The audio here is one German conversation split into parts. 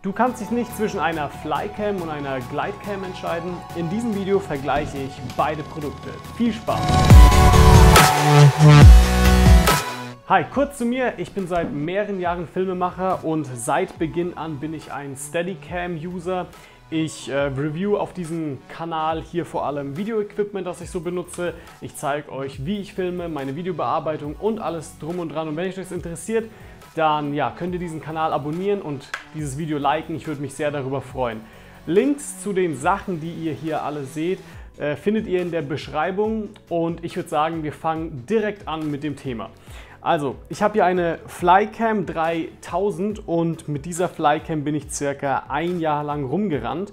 Du kannst dich nicht zwischen einer Flycam und einer Glidecam entscheiden. In diesem Video vergleiche ich beide Produkte. Viel Spaß! Hi, kurz zu mir. Ich bin seit mehreren Jahren Filmemacher und seit Beginn an bin ich ein Steadicam-User. Ich review auf diesem Kanal hier vor allem Video-Equipment, das ich so benutze. Ich zeige euch, wie ich filme, meine Videobearbeitung und alles drum und dran. Und wenn euch das interessiert, dann ja, könnt ihr diesen Kanal abonnieren und dieses Video liken. Ich würde mich sehr darüber freuen. Links zu den Sachen, die ihr hier alle seht, findet ihr in der Beschreibung. Und ich würde sagen, wir fangen direkt an mit dem Thema. Also, ich habe hier eine Flycam 3000 und mit dieser Flycam bin ich circa ein Jahr lang rumgerannt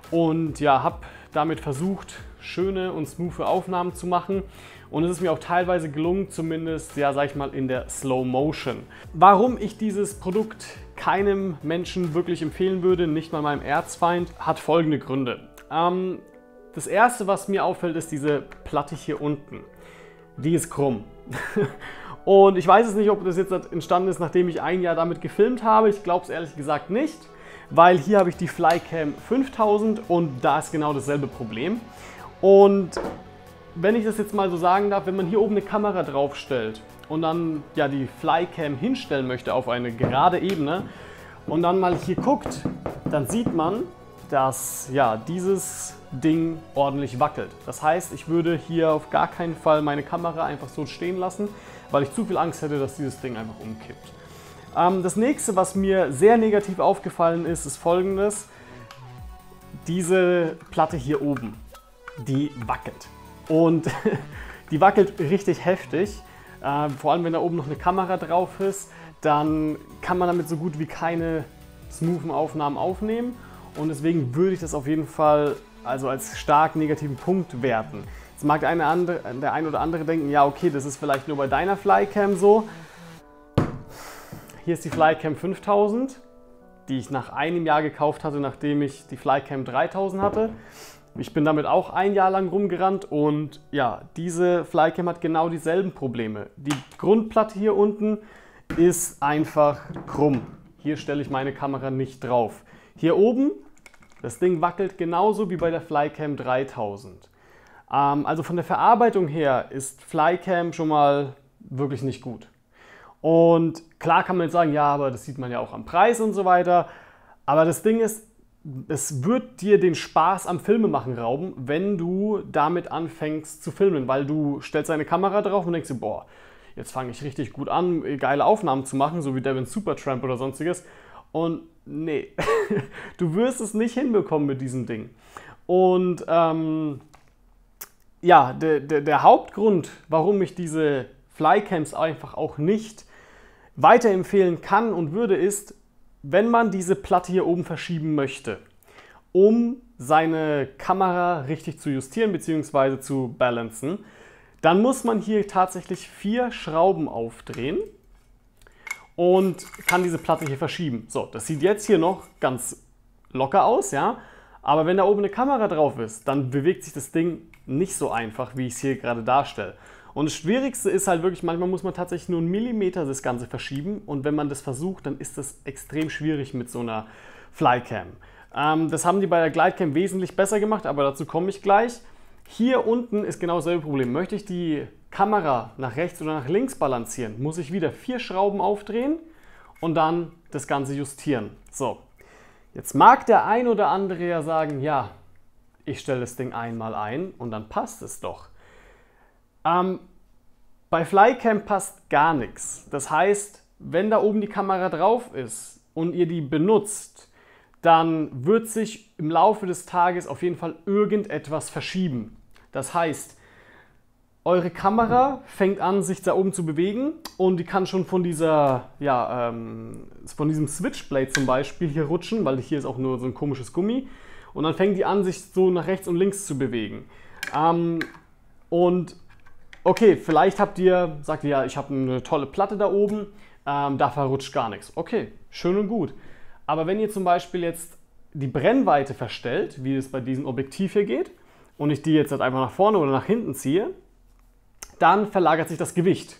und ja, habe damit versucht, schöne und smoothe Aufnahmen zu machen. Und es ist mir auch teilweise gelungen, zumindest, ja, sag ich mal, in der Slow Motion. Warum ich dieses Produkt keinem Menschen wirklich empfehlen würde, nicht mal meinem Erzfeind, hat folgende Gründe. Das erste, was mir auffällt, ist diese Platte hier unten. Die ist krumm. Und ich weiß es nicht, ob das jetzt entstanden ist, nachdem ich ein Jahr damit gefilmt habe. Ich glaube es ehrlich gesagt nicht, weil hier habe ich die Flycam 5000 und da ist genau dasselbe Problem. Und wenn ich das jetzt mal so sagen darf, wenn man hier oben eine Kamera draufstellt und dann ja die Flycam hinstellen möchte auf eine gerade Ebene und dann mal hier guckt, dann sieht man, dass ja dieses Ding ordentlich wackelt. Das heißt, ich würde hier auf gar keinen Fall meine Kamera einfach so stehen lassen, weil ich zu viel Angst hätte, dass dieses Ding einfach umkippt. Das nächste, was mir sehr negativ aufgefallen ist, ist folgendes. Diese Platte hier oben, die wackelt. Und die wackelt richtig heftig. Vor allem, wenn da oben noch eine Kamera drauf ist, dann kann man damit so gut wie keine smoothen Aufnahmen aufnehmen. Und deswegen würde ich das auf jeden Fall also als stark negativen Punkt werten. Jetzt mag der ein oder andere denken, ja okay, das ist vielleicht nur bei deiner Flycam so. Hier ist die Flycam 5000, die ich nach einem Jahr gekauft hatte, nachdem ich die Flycam 3000 hatte. Ich bin damit auch ein Jahr lang rumgerannt und ja, diese Flycam hat genau dieselben Probleme. Die Grundplatte hier unten ist einfach krumm. Hier stelle ich meine Kamera nicht drauf. Hier oben, das Ding wackelt genauso wie bei der Flycam 3000. Also von der Verarbeitung her ist Flycam schon mal wirklich nicht gut. Und klar kann man jetzt sagen, ja, aber das sieht man ja auch am Preis und so weiter. Aber das Ding ist, es wird dir den Spaß am Filmemachen rauben, wenn du damit anfängst zu filmen, weil du stellst deine Kamera drauf und denkst dir, boah, jetzt fange ich richtig gut an, geile Aufnahmen zu machen, so wie Devin Supertramp oder sonstiges. Und nee, du wirst es nicht hinbekommen mit diesem Ding. Und ja, der Hauptgrund, warum ich diese Flycams einfach auch nicht weiterempfehlen kann und würde, ist, wenn man diese Platte hier oben verschieben möchte, um seine Kamera richtig zu justieren bzw. zu balancen, dann muss man hier tatsächlich 4 Schrauben aufdrehen und kann diese Platte hier verschieben. So, das sieht jetzt hier noch ganz locker aus, ja, aber wenn da oben eine Kamera drauf ist, dann bewegt sich das Ding nicht so einfach, wie ich es hier gerade darstelle. Und das Schwierigste ist halt wirklich, manchmal muss man tatsächlich nur 1 Millimeter das Ganze verschieben und wenn man das versucht, dann ist das extrem schwierig mit so einer Flycam. Das haben die bei der Glidecam wesentlich besser gemacht, aber dazu komme ich gleich. Hier unten ist genau dasselbe Problem. Möchte ich die Kamera nach rechts oder nach links balancieren, muss ich wieder 4 Schrauben aufdrehen und dann das Ganze justieren. So, jetzt mag der ein oder andere ja sagen, ja, ich stelle das Ding einmal ein und dann passt es doch. Bei Flycam passt gar nichts. Das heißt, wenn da oben die Kamera drauf ist und ihr die benutzt, dann wird sich im Laufe des Tages auf jeden Fall irgendetwas verschieben. Das heißt, eure Kamera fängt an, sich da oben zu bewegen und die kann schon von dieser, ja, von diesem Switchblade zum Beispiel hier rutschen, weil hier ist auch nur so ein komisches Gummi. Und dann fängt die an, sich so nach rechts und links zu bewegen. Und okay, vielleicht sagt ihr, ja, ich habe eine tolle Platte da oben, da verrutscht gar nichts. Okay, schön und gut. Aber wenn ihr zum Beispiel jetzt die Brennweite verstellt, wie es bei diesem Objektiv hier geht, und ich die jetzt halt einfach nach vorne oder nach hinten ziehe, dann verlagert sich das Gewicht.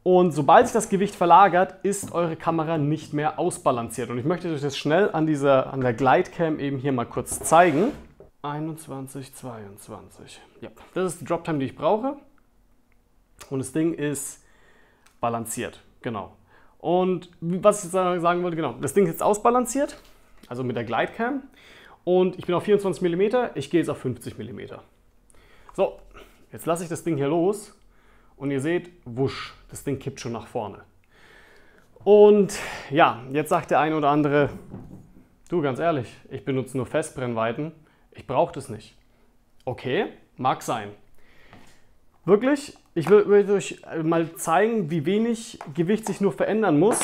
Und sobald sich das Gewicht verlagert, ist eure Kamera nicht mehr ausbalanciert. Und ich möchte euch das schnell an der Glidecam eben hier mal kurz zeigen. 21, 22. Ja, das ist die Drop-Time, die ich brauche. Und das Ding ist balanciert, genau. Und was ich jetzt sagen wollte, genau, das Ding ist jetzt ausbalanciert, also mit der Glidecam. Und ich bin auf 24 mm, ich gehe jetzt auf 50 mm. So, jetzt lasse ich das Ding hier los und ihr seht, wusch, das Ding kippt schon nach vorne. Und ja, jetzt sagt der eine oder andere, du, ganz ehrlich, ich benutze nur Festbrennweiten, ich brauche das nicht. Okay, mag sein. Wirklich, ich will euch mal zeigen, wie wenig Gewicht sich nur verändern muss,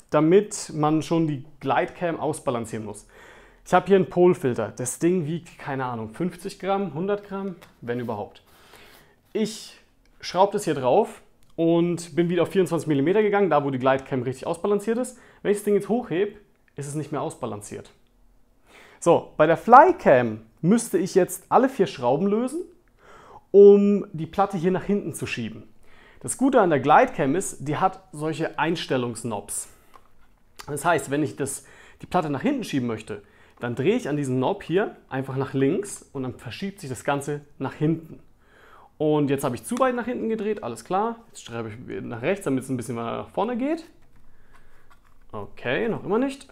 damit man schon die Glidecam ausbalancieren muss. Ich habe hier einen Polfilter. Das Ding wiegt, keine Ahnung, 50 Gramm, 100 Gramm, wenn überhaupt. Ich schraube das hier drauf und bin wieder auf 24 mm gegangen, da wo die Glidecam richtig ausbalanciert ist. Wenn ich das Ding jetzt hochhebe, ist es nicht mehr ausbalanciert. So, bei der Flycam müsste ich jetzt alle 4 Schrauben lösen, um die Platte hier nach hinten zu schieben. Das Gute an der Glidecam ist, die hat solche Einstellungsknobs. Das heißt, wenn ich die Platte nach hinten schieben möchte, dann drehe ich an diesem Knob hier einfach nach links und dann verschiebt sich das Ganze nach hinten. Und jetzt habe ich zu weit nach hinten gedreht, alles klar. Jetzt schreibe ich nach rechts, damit es ein bisschen weiter nach vorne geht. Okay, noch immer nicht.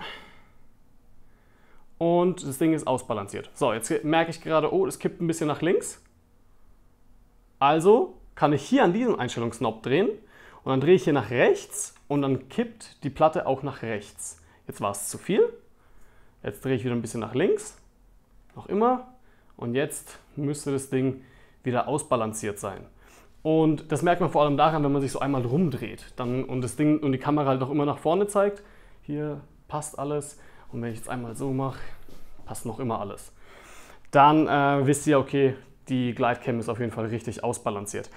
Und das Ding ist ausbalanciert. So, jetzt merke ich gerade, oh, es kippt ein bisschen nach links. Also kann ich hier an diesem Einstellungsknopf drehen und dann drehe ich hier nach rechts und dann kippt die Platte auch nach rechts. Jetzt war es zu viel. Jetzt drehe ich wieder ein bisschen nach links, noch immer, und jetzt müsste das Ding wieder ausbalanciert sein. Und das merkt man vor allem daran, wenn man sich so einmal rumdreht und das Ding und die Kamera halt noch immer nach vorne zeigt. Hier passt alles, und wenn ich jetzt einmal so mache, passt noch immer alles. Dann wisst ihr, okay, die Glidecam ist auf jeden Fall richtig ausbalanciert.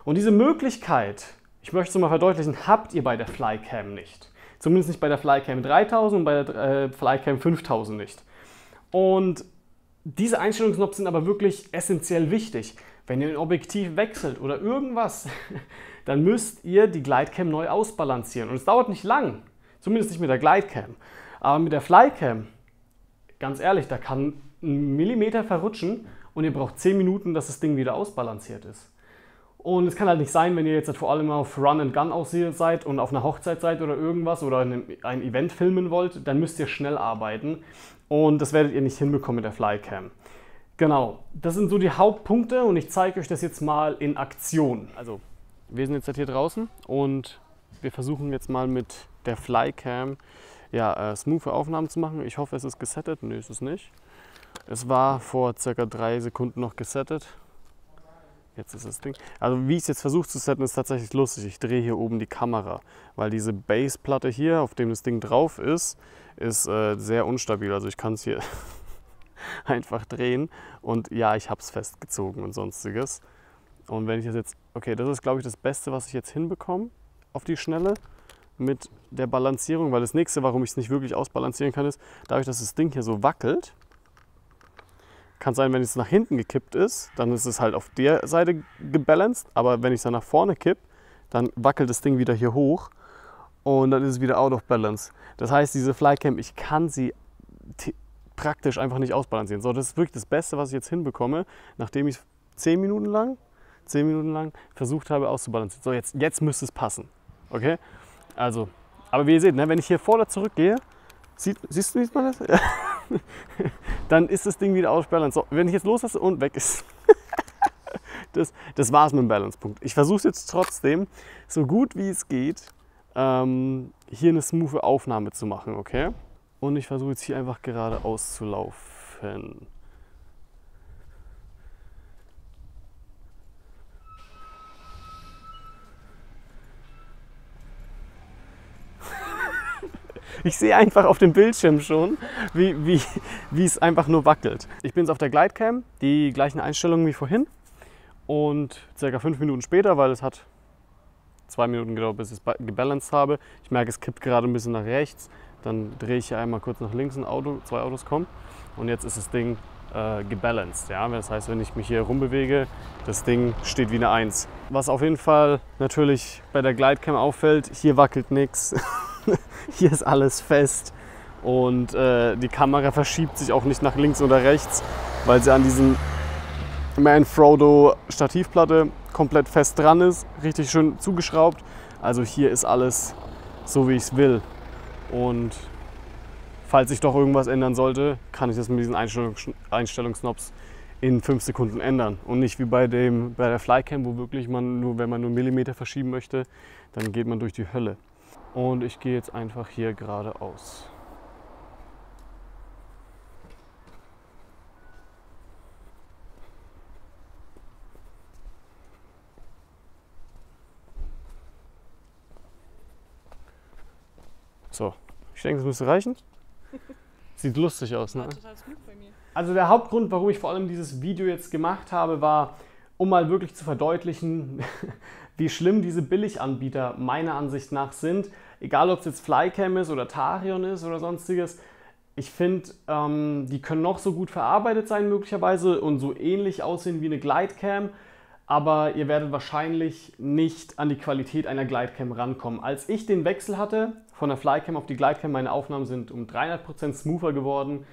Und diese Möglichkeit, ich möchte es mal verdeutlichen, habt ihr bei der Flycam nicht. Zumindest nicht bei der Flycam 3000 und bei der Flycam 5000 nicht. Und diese Einstellungsknöpfe sind aber wirklich essentiell wichtig. Wenn ihr ein Objektiv wechselt oder irgendwas, dann müsst ihr die Glidecam neu ausbalancieren. Und es dauert nicht lang, zumindest nicht mit der Glidecam. Aber mit der Flycam, ganz ehrlich, da kann ein Millimeter verrutschen und ihr braucht 10 Minuten, dass das Ding wieder ausbalanciert ist. Und es kann halt nicht sein, wenn ihr jetzt vor allem auf Run and Gun seid und auf einer Hochzeit seid oder irgendwas oder ein Event filmen wollt, dann müsst ihr schnell arbeiten und das werdet ihr nicht hinbekommen mit der Flycam. Genau, das sind so die Hauptpunkte und ich zeige euch das jetzt mal in Aktion. Also, wir sind jetzt halt hier draußen und wir versuchen jetzt mal mit der Flycam smooth Aufnahmen zu machen. Ich hoffe, es ist gesettet. Nö, ist es nicht. Es war vor ca. 3 Sekunden noch gesettet. Jetzt ist das Ding. Also wie ich es jetzt versuche zu setten, ist tatsächlich lustig. Ich drehe hier oben die Kamera, weil diese Baseplatte hier, auf dem das Ding drauf ist sehr unstabil. Also ich kann es hier einfach drehen und ja, ich habe es festgezogen und sonstiges. Und wenn ich das jetzt, okay, das ist glaube ich das Beste, was ich jetzt hinbekomme auf die Schnelle mit der Balancierung, weil das nächste, warum ich es nicht wirklich ausbalancieren kann, ist, dadurch, dass das Ding hier so wackelt. Kann sein, wenn es nach hinten gekippt ist, dann ist es halt auf der Seite gebalanced, aber wenn ich es dann nach vorne kippe, dann wackelt das Ding wieder hier hoch und dann ist es wieder out of balance. Das heißt, diese Flycam, ich kann sie praktisch einfach nicht ausbalancieren. So, das ist wirklich das Beste, was ich jetzt hinbekomme, nachdem ich 10 Minuten lang versucht habe auszubalancieren. So, jetzt müsste es passen. Okay? Also, aber wie ihr seht, ne, wenn ich hier vor oder zurück gehe, siehst du, wie man das? Dann ist das Ding wieder aus Balance. So, wenn ich jetzt loslasse und weg ist. das war's mit dem Balancepunkt. Ich versuche jetzt trotzdem, so gut wie es geht, hier eine smooth Aufnahme zu machen, okay? Und ich versuche jetzt hier einfach geradeaus zu laufen. Ich sehe einfach auf dem Bildschirm schon, wie es einfach nur wackelt. Ich bin jetzt auf der Glidecam, die gleichen Einstellungen wie vorhin. Und ca. 5 Minuten später, weil es hat 2 Minuten gedauert, bis ich es gebalanced habe. Ich merke, es kippt gerade ein bisschen nach rechts. Dann drehe ich hier einmal kurz nach links, 2 Autos kommen. Und jetzt ist das Ding gebalanced. Ja? Das heißt, wenn ich mich hier rumbewege, das Ding steht wie eine 1. Was auf jeden Fall natürlich bei der Glidecam auffällt, hier wackelt nichts, hier ist alles fest und die Kamera verschiebt sich auch nicht nach links oder rechts, weil sie an diesen Manfrotto Stativplatte komplett fest dran ist, richtig schön zugeschraubt. Also hier ist alles so, wie ich es will. Und falls sich doch irgendwas ändern sollte, kann ich das mit diesen Einstellungsknopf in 5 Sekunden ändern. Und nicht wie bei der Flycam, wo wirklich wenn man nur einen Millimeter verschieben möchte, dann geht man durch die Hölle. Und ich gehe jetzt einfach hier geradeaus. So, ich denke, das müsste reichen. Sieht lustig aus, ne? Total smooth bei mir. Also der Hauptgrund, warum ich vor allem dieses Video jetzt gemacht habe, war, um mal wirklich zu verdeutlichen, wie schlimm diese Billiganbieter meiner Ansicht nach sind. Egal, ob es jetzt Flycam ist oder Tarion ist oder sonstiges. Ich finde, die können noch so gut verarbeitet sein möglicherweise und so ähnlich aussehen wie eine Glidecam. Aber ihr werdet wahrscheinlich nicht an die Qualität einer Glidecam rankommen. Als ich den Wechsel hatte von der Flycam auf die Glidecam, meine Aufnahmen sind um 300% smoother geworden.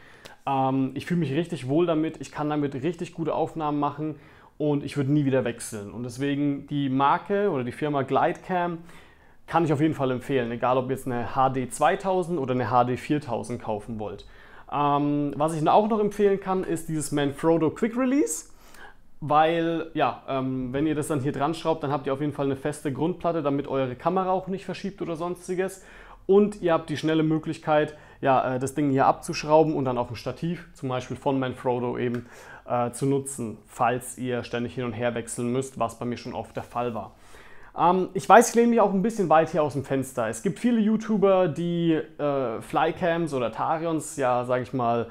Ich fühle mich richtig wohl damit, ich kann damit richtig gute Aufnahmen machen und ich würde nie wieder wechseln. Und deswegen die Marke oder die Firma Glidecam kann ich auf jeden Fall empfehlen, egal ob ihr jetzt eine HD 2000 oder eine HD 4000 kaufen wollt. Was ich auch noch empfehlen kann, ist dieses Manfrotto Quick Release. Weil, ja, wenn ihr das dann hier dran schraubt, dann habt ihr auf jeden Fall eine feste Grundplatte, damit eure Kamera auch nicht verschiebt oder sonstiges. Und ihr habt die schnelle Möglichkeit, ja, das Ding hier abzuschrauben und dann auf dem Stativ, zum Beispiel von Manfrotto eben, zu nutzen, falls ihr ständig hin und her wechseln müsst, was bei mir schon oft der Fall war. Ich weiß, ich lehne mich auch ein bisschen weit hier aus dem Fenster. Es gibt viele YouTuber, die Flycams oder Tarions, ja, sage ich mal,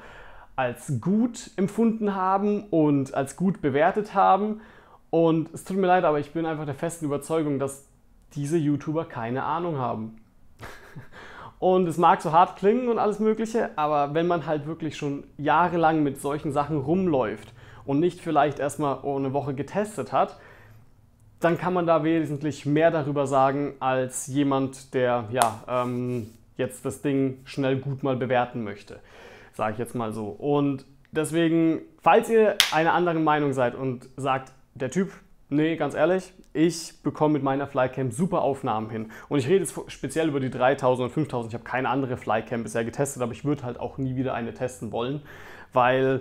als gut empfunden haben und als gut bewertet haben. Und es tut mir leid, aber ich bin einfach der festen Überzeugung, dass diese YouTuber keine Ahnung haben. Und es mag so hart klingen und alles Mögliche, aber wenn man halt wirklich schon jahrelang mit solchen Sachen rumläuft und nicht vielleicht erstmal eine Woche getestet hat, dann kann man da wesentlich mehr darüber sagen, als jemand, der ja, jetzt das Ding schnell gut mal bewerten möchte. Sage ich jetzt mal so. Und deswegen, falls ihr einer anderen Meinung seid und sagt, der Typ, nee, ganz ehrlich, ich bekomme mit meiner Flycam super Aufnahmen hin. Und ich rede jetzt speziell über die 3000 und 5000. Ich habe keine andere Flycam bisher getestet, aber ich würde halt auch nie wieder eine testen wollen, weil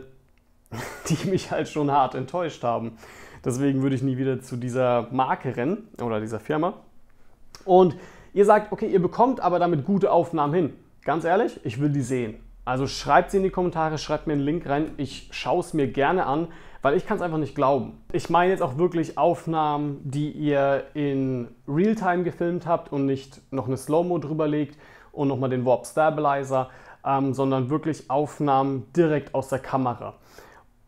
die mich halt schon hart enttäuscht haben. Deswegen würde ich nie wieder zu dieser Marke rennen oder dieser Firma. Und ihr sagt, okay, ihr bekommt aber damit gute Aufnahmen hin. Ganz ehrlich, ich will die sehen. Also schreibt sie in die Kommentare, schreibt mir einen Link rein. Ich schaue es mir gerne an, weil ich kann es einfach nicht glauben. Ich meine jetzt auch wirklich Aufnahmen, die ihr in Realtime gefilmt habt und nicht noch eine Slow-Mo drüber legt und nochmal den Warp Stabilizer, sondern wirklich Aufnahmen direkt aus der Kamera.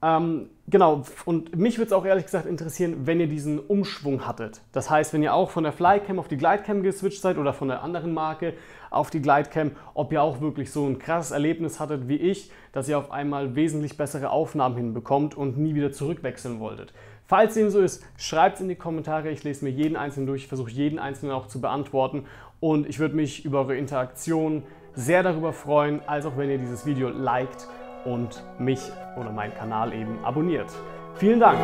Genau, und mich würde es auch ehrlich gesagt interessieren, wenn ihr diesen Umschwung hattet. Das heißt, wenn ihr auch von der Flycam auf die Glidecam geswitcht seid oder von der anderen Marke auf die Glidecam, ob ihr auch wirklich so ein krasses Erlebnis hattet wie ich, dass ihr auf einmal wesentlich bessere Aufnahmen hinbekommt und nie wieder zurückwechseln wolltet. Falls dem so ist, schreibt es in die Kommentare, ich lese mir jeden einzelnen durch, ich versuche jeden einzelnen auch zu beantworten und ich würde mich über eure Interaktion sehr darüber freuen, als auch wenn ihr dieses Video liked und mich oder meinen Kanal eben abonniert. Vielen Dank!